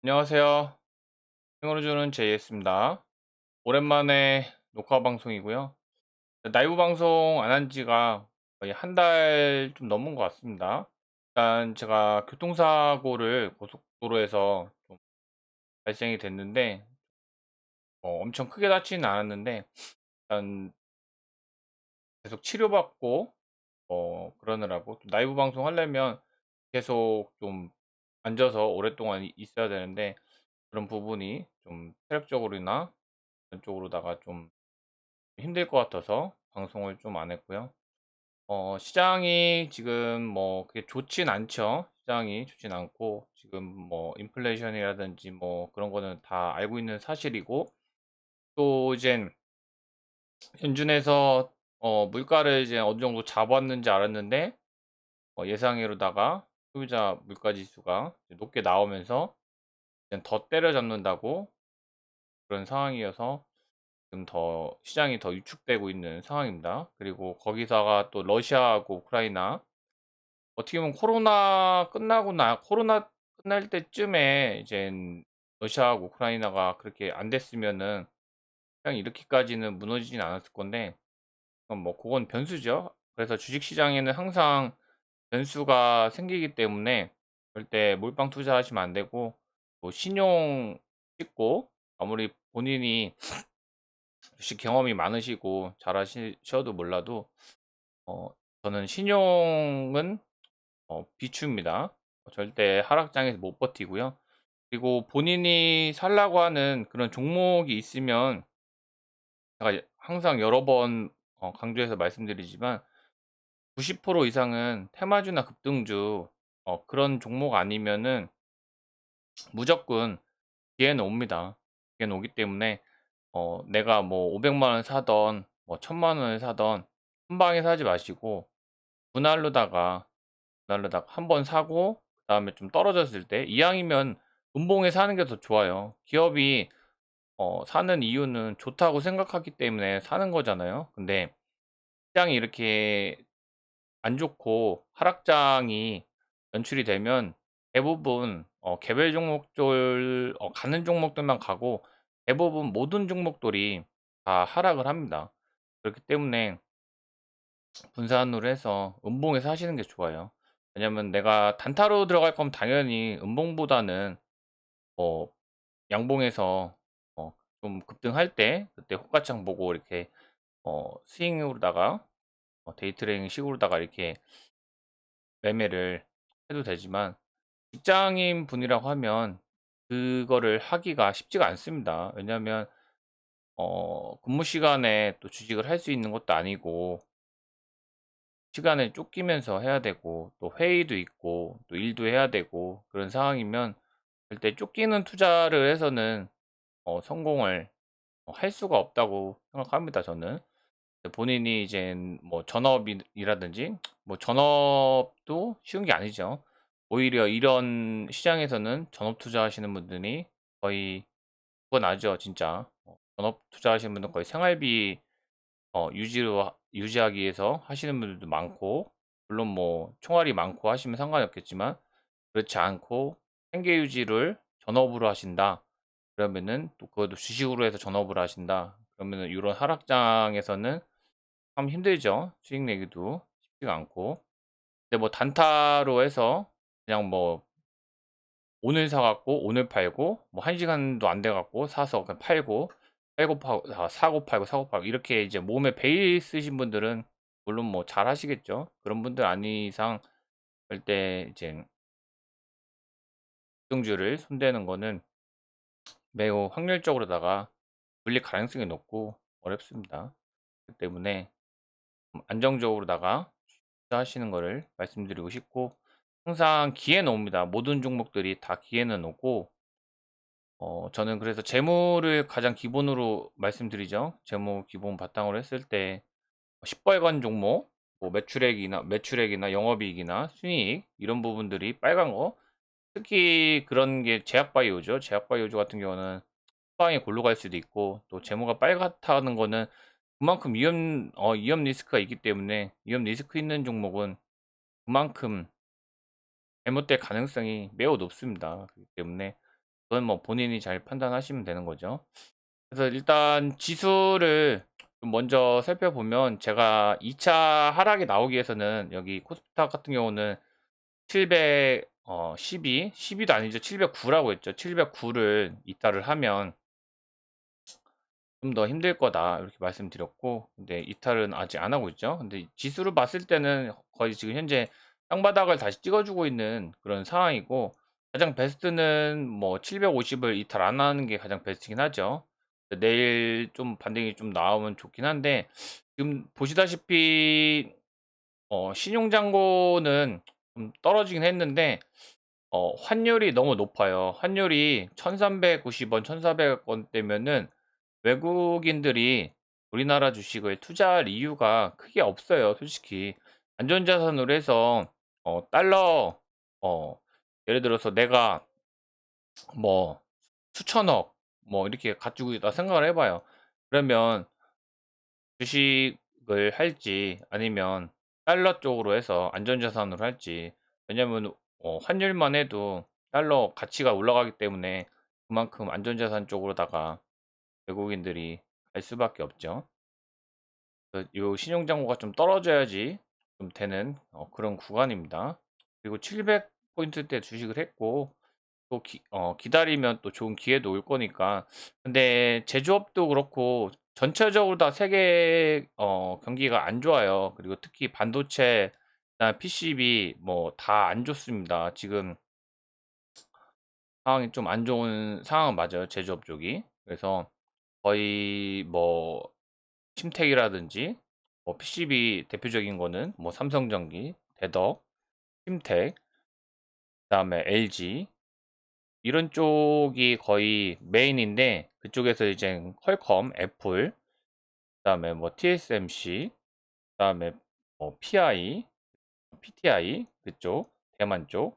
안녕하세요. 힘을 주는 제이였습니다. 오랜만에 녹화 방송이고요. 라이브 방송 안 한 지가 거의 한 달 좀 넘은 것 같습니다. 일단 제가 교통사고를 고속도로에서 좀 발생이 됐는데 엄청 크게 다치진 않았는데 일단 계속 치료받고 그러느라고 좀 라이브 방송 하려면 계속 좀 앉아서 오랫동안 있어야 되는데 그런 부분이 좀 체력적으로나 그런 쪽으로다가 좀 힘들 것 같아서 방송을 좀 안 했고요. 시장이 지금 뭐 그렇게 좋진 않죠. 시장이 좋진 않고 지금 뭐 인플레이션이라든지 뭐 그런 거는 다 알고 있는 사실이고, 또 이젠 연준에서 물가를 이제 어느 정도 잡았는지 알았는데 예상외로다가 소비자 물가 지수가 이제 높게 나오면서 이젠 더 때려잡는다고 그런 상황이어서 지금 더 시장이 더 위축되고 있는 상황입니다. 그리고 거기다가 또 러시아하고 우크라이나, 어떻게 보면 코로나 끝날 때쯤에 이젠 러시아하고 우크라이나가 그렇게 안 됐으면은 시장이 이렇게까지는 무너지진 않았을 건데, 뭐 그건 변수죠. 그래서 주식 시장에는 항상 변수가 생기기 때문에 절대 몰빵 투자하시면 안 되고, 또 신용 찍고, 아무리 본인이 주식 경험이 많으시고 잘하셔도 몰라도 어 저는 신용은 비추입니다. 절대 하락장에서 못 버티고요. 그리고 본인이 살라고 하는 그런 종목이 있으면, 제가 항상 여러 번 강조해서 말씀드리지만 90% 이상은 테마주나 급등주, 그런 종목 아니면은 무조건 기회는 옵니다. 기회는 오기 때문에 내가 뭐 500만 원 사던 뭐 1,000만 원을 사던 한 방에 사지 마시고 분할로다가 한번 사고 그다음에 좀 떨어졌을 때 이왕이면 음봉에 사는 게 더 좋아요. 기업이 사는 이유는 좋다고 생각하기 때문에 사는 거잖아요. 근데 시장이 이렇게 안 좋고 하락장이 연출이 되면 대부분 개별 종목들, 가는 종목들만 가고 대부분 모든 종목들이 다 하락을 합니다. 그렇기 때문에 분산으로 해서 음봉에서 하시는 게 좋아요. 왜냐면 내가 단타로 들어갈 거면 당연히 음봉보다는 뭐 양봉에서 좀 급등할 때 그때 호가창 보고 이렇게 스윙으로다가 데이 트레이딩 식으로다가 이렇게 매매를 해도 되지만, 직장인 분이라고 하면 그거를 하기가 쉽지가 않습니다. 왜냐하면 근무 시간에 또 주식을 할 수 있는 것도 아니고 시간에 쫓기면서 해야 되고 또 회의도 있고 또 일도 해야 되고 그런 상황이면 절대 쫓기는 투자를 해서는 성공을 할 수가 없다고 생각합니다, 저는. 본인이 이젠 뭐 전업이라든지 뭐 전업도 쉬운 게 아니죠. 오히려 이런 시장에서는 전업 투자하시는 분들이 거의 죽어나죠, 진짜. 전업 투자하시는 분들은 거의 생활비 유지하기 위해서 하시는 분들도 많고, 물론 뭐 총알이 많고 하시면 상관이 없겠지만 그렇지 않고 생계 유지를 전업으로 하신다. 그러면은 또 그것도 주식으로 해서 전업을 하신다. 그러면은 요런 하락장에서는 참 힘들죠. 수익 내기도 쉽지가 않고. 근데 뭐 단타로 해서 그냥 뭐 오늘 사 갖고 오늘 팔고 뭐 1 시간도 안 돼 갖고 사서 그냥 팔고 사고 팔고 사고 팔고 이렇게 이제 몸에 배에 있으신 분들은 물론 뭐 잘하시겠죠. 그런 분들 아닌 이상 절대 이제 급등주를 손대는 거는 매우 확률적으로다가 물릴 가능성이 높고 어렵습니다. 그렇기 때문에 좀 안정적으로다가 투자하시는 거를 말씀드리고 싶고, 항상 기회는 옵니다. 모든 종목들이 다 기회는 오고, 저는 그래서 재무를 가장 기본으로 말씀드리죠. 재무 기본 바탕으로 했을 때 시뻘건 종목, 뭐 매출액이나 영업이익이나 순이익 이런 부분들이 빨간 거, 특히 그런 게 제약바이오죠. 제약바이오죠 같은 경우는 후방에 골로 갈 수도 있고, 또 재무가 빨갛다는 거는 그만큼 위험 리스크가 있기 때문에, 위험 리스크 있는 종목은 그만큼 잘못될 가능성이 매우 높습니다. 그렇기 때문에 그건 뭐 본인이 잘 판단하시면 되는 거죠. 그래서 일단 지수를 좀 먼저 살펴보면, 제가 2차 하락이 나오기 위해서는 여기 코스피탁 같은 경우는 712, 12도 아니죠. 709 라고 했죠. 709를 이탈을 하면 좀 더 힘들 거다, 이렇게 말씀드렸고, 근데 이탈은 아직 안 하고 있죠. 근데 지수를 봤을 때는 거의 지금 현재 땅바닥을 다시 찍어주고 있는 그런 상황이고, 가장 베스트는 뭐 750을 이탈 안 하는 게 가장 베스트긴 하죠. 내일 좀 반등이 좀 나오면 좋긴 한데, 지금 보시다시피 신용잔고는 좀 떨어지긴 했는데 환율이 너무 높아요. 환율이 1,390원, 1,400원 대면은 외국인들이 우리나라 주식을 투자할 이유가 크게 없어요, 솔직히. 안전자산으로 해서 달러, 어 예를 들어서 내가 뭐 수천억 뭐 이렇게 가지고 있다 생각을 해 봐요. 그러면 주식을 할지 아니면 달러 쪽으로 해서 안전자산으로 할지. 왜냐면 환율만 해도 달러 가치가 올라가기 때문에 그만큼 안전자산 쪽으로다가 외국인들이 갈 수밖에 없죠. 요 신용장고가 좀 떨어져야지 좀 되는 그런 구간입니다. 그리고 700 포인트대 주식을 했고, 또 기다리면 또 좋은 기회도 올 거니까. 근데 제조업도 그렇고 전체적으로 다 세계 경기가 안 좋아요. 그리고 특히 반도체나 PCB 뭐 다 안 좋습니다. 지금 상황이 좀 안 좋은 상황은 맞아요, 제조업 쪽이. 그래서 거의 뭐 침택이라든지, 뭐 PCB 대표적인 거는 뭐 삼성전기, 대덕, 힘텍, 그다음에 LG, 이런 쪽이 거의 메인인데, 그쪽에서 이제 퀄컴, 애플, 그다음에 뭐 TSMC, 그다음에 뭐 PI, PTI 그쪽, 대만 쪽,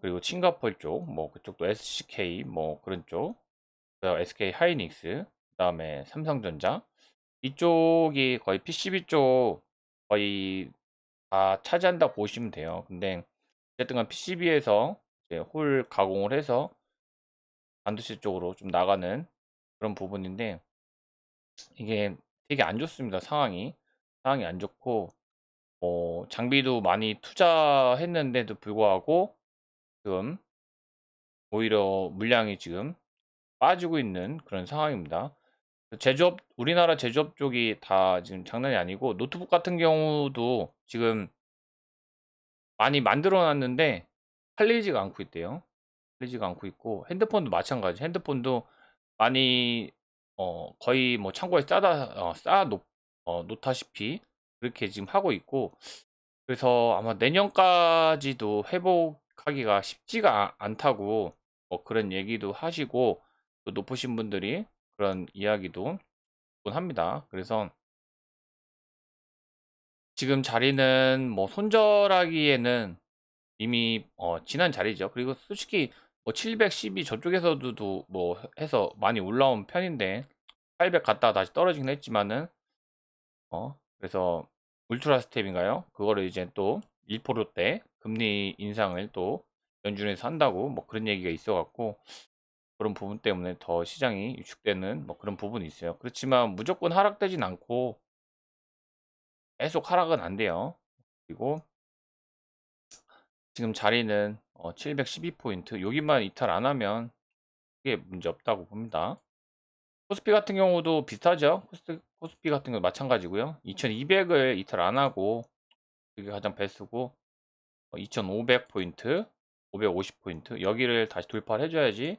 그리고 싱가포르 쪽, 뭐 그쪽도 SCK 뭐 그런 쪽, SK 하이닉스, 그다음에 삼성전자, 이쪽이 거의 PCB 쪽 거의 다 차지한다고 보시면 돼요. 근데 어쨌든 간 PCB에서 이제 홀 가공을 해서 반도체 쪽으로 좀 나가는 그런 부분인데, 이게 되게 안 좋습니다, 상황이. 상황이 안 좋고, 장비도 많이 투자했는데도 불구하고 지금 오히려 물량이 지금 빠지고 있는 그런 상황입니다. 제조업, 우리나라 제조업 쪽이 다 지금 장난이 아니고, 노트북 같은 경우도 지금 많이 만들어 놨는데 팔리지가 않고 있대요. 팔리지가 않고 있고, 핸드폰도 마찬가지. 핸드폰도 많이 거의 뭐 창고에 쌓아 놓다시피 그렇게 지금 하고 있고, 그래서 아마 내년까지도 회복하기가 쉽지가 않다고 그런 얘기도 하시고, 또 높으신 분들이 그런 이야기도 있곤 합니다. 그래서 지금 자리는 뭐 손절하기에는 이미 지난 자리죠. 그리고 솔직히 뭐 712 저쪽에서도 뭐 해서 많이 올라온 편인데, 800 갔다가 다시 떨어지긴 했지만은 그래서 울트라 스텝인가요? 그거를 이제 또 1%대 금리 인상을 또 연준에서 한다고 뭐 그런 얘기가 있어 갖고, 그런 부분 때문에 더 시장이 위축되는 뭐 그런 부분이 있어요. 그렇지만 무조건 하락되진 않고 계속 하락은 안 돼요. 그리고 지금 자리는 712 포인트, 여기만 이탈 안 하면 크게 문제 없다고 봅니다. 코스피 같은 경우도 비슷하죠. 코스피 같은 경우 마찬가지고요. 2200을 이탈 안 하고 그게 가장 베스트고, 2500 포인트, 550 포인트 여기를 다시 돌파를 해줘야지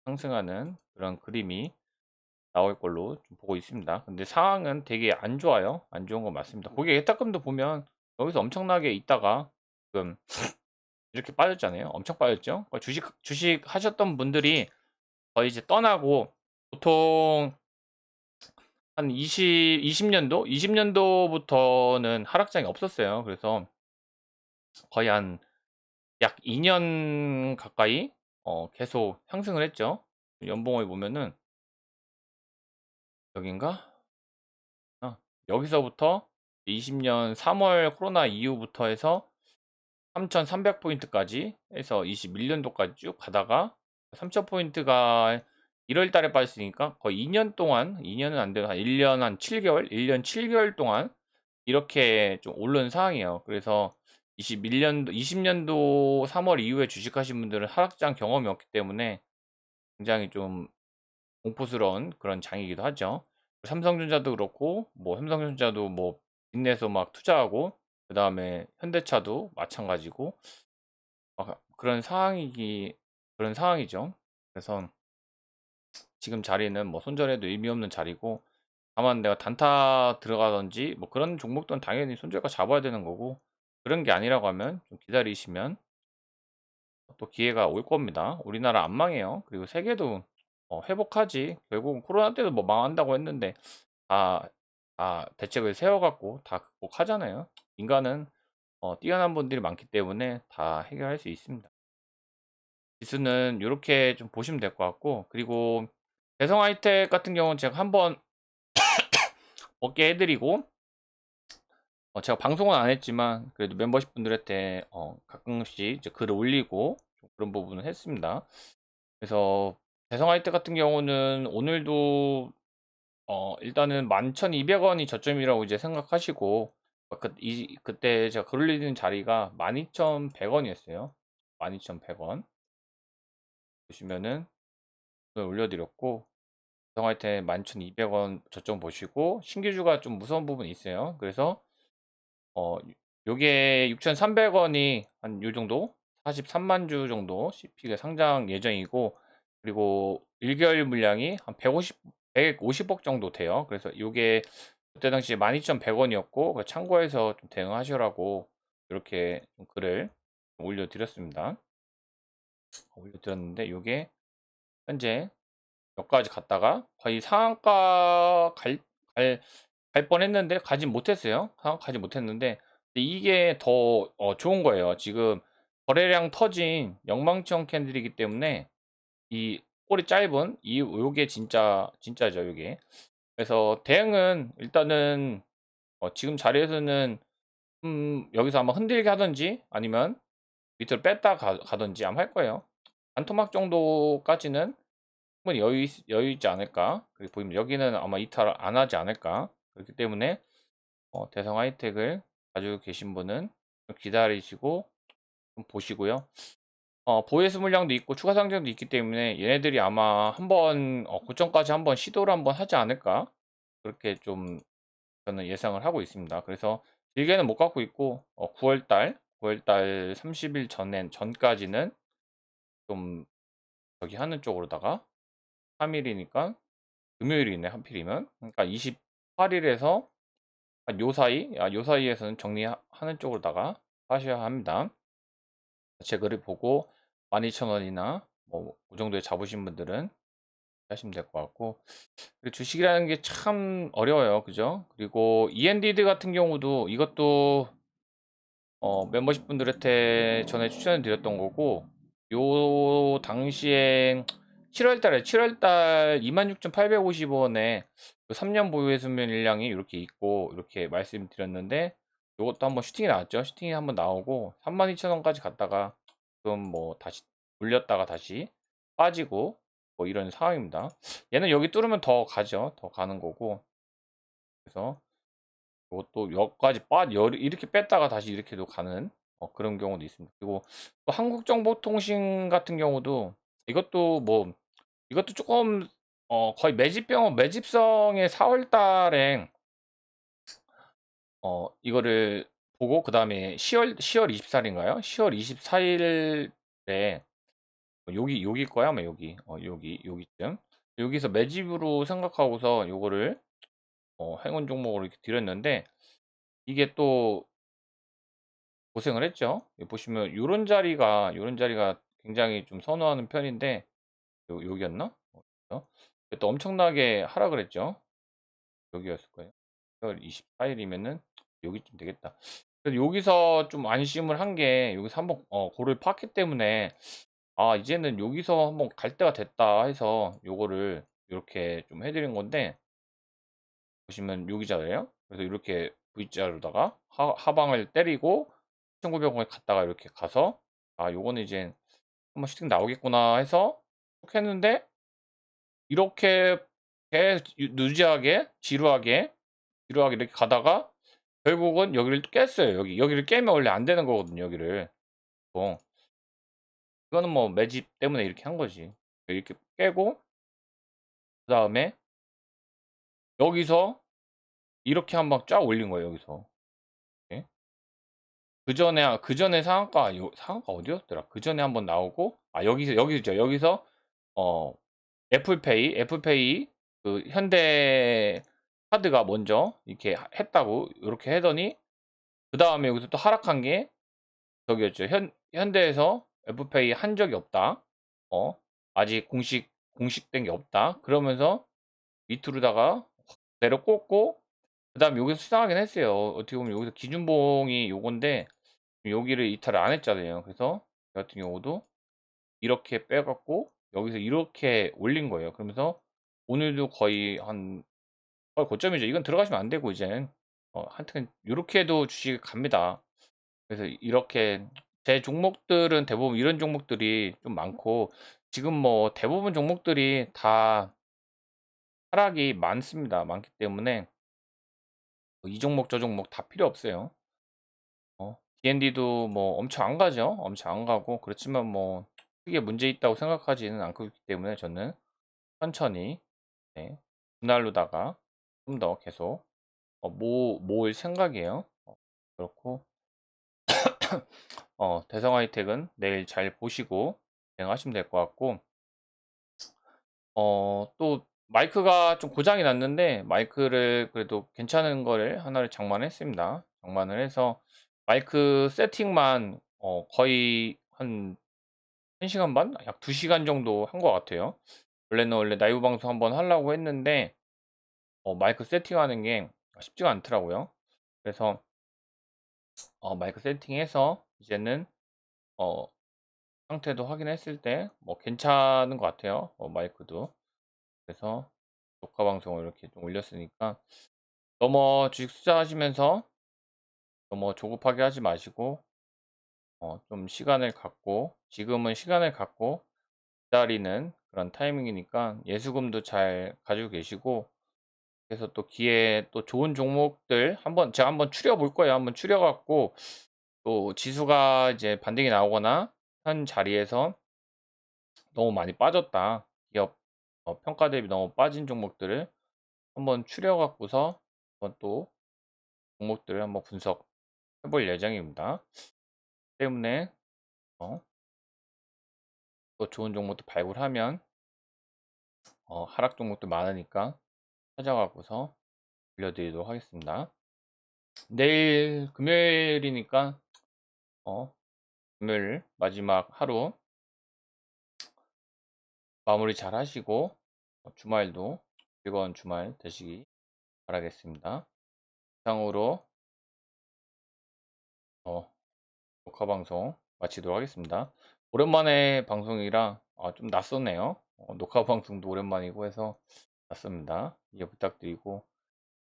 상승하는 그런 그림이 나올 걸로 좀 보고 있습니다. 근데 상황은 되게 안 좋아요. 안 좋은 건 맞습니다. 고객 예탁금도 보면 여기서 엄청나게 있다가 지금 이렇게 빠졌잖아요. 엄청 빠졌죠. 주식 하셨던 분들이 거의 이제 떠나고, 보통 한 20년도? 20년도부터는 하락장이 없었어요. 그래서 거의 한 약 2년 가까이 계속 상승을 했죠. 연봉을 보면은 여긴가? 아, 여기서부터 20년 3월 코로나 이후부터 해서 3,300 포인트까지 해서 21년도까지 쭉 가다가 3,000 포인트가 1월 달에 빠졌으니까 거의 2년 동안, 2년은 안 돼도 한 1년 한 7개월, 1년 7개월 동안 이렇게 좀 오른 상황이에요. 그래서 21년도, 20년도 3월 이후에 주식하신 분들은 하락장 경험이 없기 때문에 굉장히 좀 공포스러운 그런 장이기도 하죠. 삼성전자도 그렇고, 뭐 삼성전자도 뭐 빚내서 막 투자하고, 그 다음에 현대차도 마찬가지고, 그런 상황이죠. 그래서 지금 자리는 뭐 손절해도 의미 없는 자리고, 다만 내가 단타 들어가든지 뭐 그런 종목들은 당연히 손절가 잡아야 되는 거고, 그런 게 아니라고 하면 좀 기다리시면 또 기회가 올 겁니다. 우리나라 안 망해요. 그리고 세계도 회복하지. 결국은 코로나 때도 뭐 망한다고 했는데 다, 다 대책을 세워갖고 다 극복하잖아요. 인간은 뛰어난 분들이 많기 때문에 다 해결할 수 있습니다. 지수는 이렇게 좀 보시면 될 것 같고, 그리고 대성 하이텍 같은 경우는 제가 한번 먹게 해드리고, 제가 방송은 안 했지만 그래도 멤버십 분들한테 가끔씩 이제 글을 올리고 좀 그런 부분을 했습니다. 그래서 대성 하이텍 같은 경우는 오늘도 일단은 11,200원이 저점이라고 이제 생각하시고, 그때 제가 글 올리는 자리가 12,100원이었어요. 12,100원. 보시면은 오늘 올려드렸고, 대성하이텍 11,200원 저점 보시고, 신규주가 좀 무서운 부분이 있어요. 그래서 어, 요게 6,300원이 한 요 정도? 43만 주 정도 CP가 상장 예정이고, 그리고 1개월 물량이 한 150억 정도 돼요. 그래서 요게 그때 당시에 12,100원이었고, 참고해서 좀 대응하시라고 이렇게 좀 글을 올려드렸습니다. 올려드렸는데, 요게 현재 여기까지 갔다가 거의 상한가 갈 뻔했는데 가진 못했어요. 상한가 가지 못했는데 이게 더 좋은 거예요. 지금 거래량 터진 영망청 캔들이기 때문에 이 꼬리 짧은 이 요게 진짜죠, 요게. 그래서 대응은 일단은 지금 자리에서는 여기서 아마 흔들게 하든지 아니면 밑으로 뺐다 가든지 아마 할 거예요. 반토막 정도까지는 충분히 여유 있지 않을까. 그리고 보이면 여기는 아마 이탈 안 하지 않을까. 그렇기 때문에 대성 하이텍을 가지고 계신 분은 좀 기다리시고 좀 보시고요. 보헤스 물량도 있고 추가 상장도 있기 때문에 얘네들이 아마 한번 고점까지 한번 시도를 한번 하지 않을까. 그렇게 좀 저는 예상을 하고 있습니다. 그래서 길게는 못 갖고 있고 9월달 30일 전까지는 좀 저기 하는 쪽으로다가 3일이니까 금요일이네 하필이면. 그러니까 28일에서 요 사이에서는 정리하는 쪽으로다가 하셔야 합니다. 제 글을 보고 12,000원이나 뭐 그 정도에 잡으신 분들은 하시면 될 것 같고, 그리고 주식이라는 게 참 어려워요. 그죠? 그리고 ENDD 같은 경우도 이것도 멤버십 분들한테 전에 추천을 드렸던 거고, 요 당시엔 7월달 26,850원에 3년 보유해 수면 일량이 이렇게 있고 이렇게 말씀드렸는데, 요것도 한번 슈팅이 나왔죠. 슈팅이 한번 나오고 32,000원까지 갔다가 지금 뭐 다시 올렸다가 다시 빠지고 뭐 이런 상황입니다. 얘는 여기 뚫으면 더 가죠. 더 가는 거고. 그래서 이것도 여기까지 이렇게 뺐다가 다시 이렇게도 가는 그런 경우도 있습니다. 그리고 또 한국정보통신 같은 경우도 이것도 뭐 이것도 조금 거의 매집성의 4월 달에 이거를 보고 그 다음에 10월 24일인가요? 10월 24일에 여기 거야 아마 여기쯤 여기서 매집으로 생각하고서 요거를 행운 종목으로 이렇게 드렸는데 이게 또 고생을 했죠. 여기 보시면 요런 자리가 굉장히 좀 선호하는 편인데 여기였나? 또 엄청나게 하락을 했죠. 여기였을 거예요. 10월 24일이면은 여기쯤 되겠다. 그래서 여기서 좀 안심을 한 게 여기서 한번 고를 팠기 때문에 이제는 여기서 한번 갈 때가 됐다 해서 요거를 이렇게 좀 해드린 건데 보시면 여기잖아요. 그래서 이렇게 V자로다가 하방을 때리고 1,900원에 갔다가 이렇게 가서 아 요거는 이제 한번 슈팅 나오겠구나 해서 쭉 했는데 이렇게 계속 누지하게 지루하게 이렇게 가다가 결국은 여기를 또 깼어요. 여기를 깨면 원래 안 되는 거거든요, 여기를. 뭐 이거는 뭐 매집 때문에 이렇게 한 거지. 이렇게 깨고 그다음에 여기서 이렇게 한번 쫙 올린 거예요, 여기서. 예. 그전에 상한가 어디였더라? 그전에 한번 나오고 아 여기죠. 여기서 어 애플페이 그 현대 카드가 먼저 이렇게 했다고 요렇게 하더니 그다음에 여기서 또 하락한 게 저기였죠. 현대에서 애플페이 한 적이 없다. 어 아직 공식된 게 없다. 그러면서 밑으로다가 내려 꽂고 그다음에 여기서 수상하긴 했어요. 어떻게 보면 여기서 기준봉이 요건데 여기를 이탈을 안 했잖아요. 그래서 저 같은 경우도 이렇게 빼 갖고 여기서 이렇게 올린 거예요. 그러면서 오늘도 거의 고점이죠. 이건 들어가시면 안 되고 이젠 하여튼 요렇게 해도 주식이 갑니다. 그래서 이렇게 제 종목들은 대부분 이런 종목들이 좀 많고 지금 뭐 대부분 종목들이 다 하락이 많습니다. 많기 때문에 뭐이 종목 저 종목 다 필요 없어요. D&D도 뭐 엄청 안 가죠. 엄청 안 가고 그렇지만 뭐 크게 문제 있다고 생각하지는 않고 있기 때문에 저는 천천히 네, 분할로다가 좀 더 계속 모을 생각이에요. 그렇고 대성 하이텍은 내일 잘 보시고 진행하시면 될 것 같고 또 마이크가 좀 고장이 났는데 마이크를 그래도 괜찮은 거를 하나를 장만했습니다. 장만을 해서 마이크 세팅만 거의 한 1 시간 반? 약 2 시간 정도 한 것 같아요. 원래 라이브 방송 한번 하려고 했는데 마이크 세팅하는 게 쉽지가 않더라고요. 그래서 마이크 세팅해서 이제는 어 상태도 확인했을 때 뭐 괜찮은 것 같아요. 마이크도. 그래서 녹화 방송을 이렇게 좀 올렸으니까 너무 주식 투자하시면서 너무 조급하게 하지 마시고 좀 시간을 갖고 지금은 시간을 갖고 기다리는 그런 타이밍이니까 예수금도 잘 가지고 계시고 그래서 또 기회에 또 좋은 종목들 제가 한번 추려 볼 거예요. 한번 추려 갖고 또 지수가 이제 반등이 나오거나 현 자리에서 너무 많이 빠졌다. 기업 평가 대비 너무 빠진 종목들을 한번 추려 갖고서 한번 또 종목들을 한번 분석해 볼 예정입니다. 때문에 어 또 좋은 종목도 발굴하면 하락 종목도 많으니까 찾아가고서 알려드리도록 하겠습니다. 내일 금요일이니까 금요일 마지막 하루 마무리 잘 하시고 주말도 즐거운 주말 되시기 바라겠습니다. 이상으로 녹화 방송 마치도록 하겠습니다. 오랜만에 방송이라 좀 낯서네요. 녹화 방송도 오랜만이고 해서 낯섭니다. 이해 부탁드리고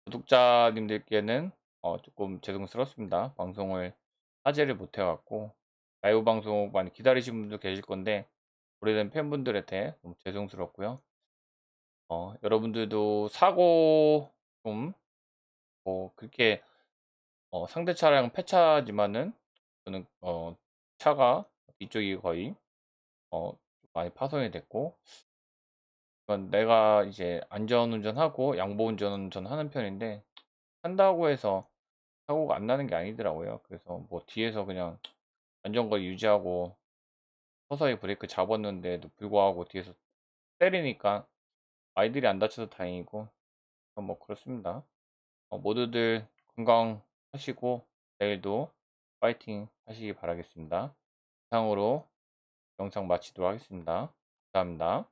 구독자님들께는 조금 죄송스럽습니다. 방송을 화제를 못 해갖고 라이브 방송 많이 기다리신 분도 계실 건데 오래된 팬분들한테 너무 죄송스럽고요. 여러분들도 사고 좀 그렇게 상대 차량 폐차지만은 저는 차가 뒤쪽이 거의 많이 파손이 됐고 내가 이제 안전운전하고 양보운전 하는 편인데 한다고 해서 사고가 안 나는 게 아니더라고요. 그래서 뭐 뒤에서 그냥 안전거리 유지하고 서서히 브레이크 잡았는데도 불구하고 뒤에서 때리니까 아이들이 안 다쳐서 다행이고 뭐 그렇습니다. 모두들 건강하시고 내일도 파이팅 하시기 바라겠습니다. 이상으로 영상 마치도록 하겠습니다. 감사합니다.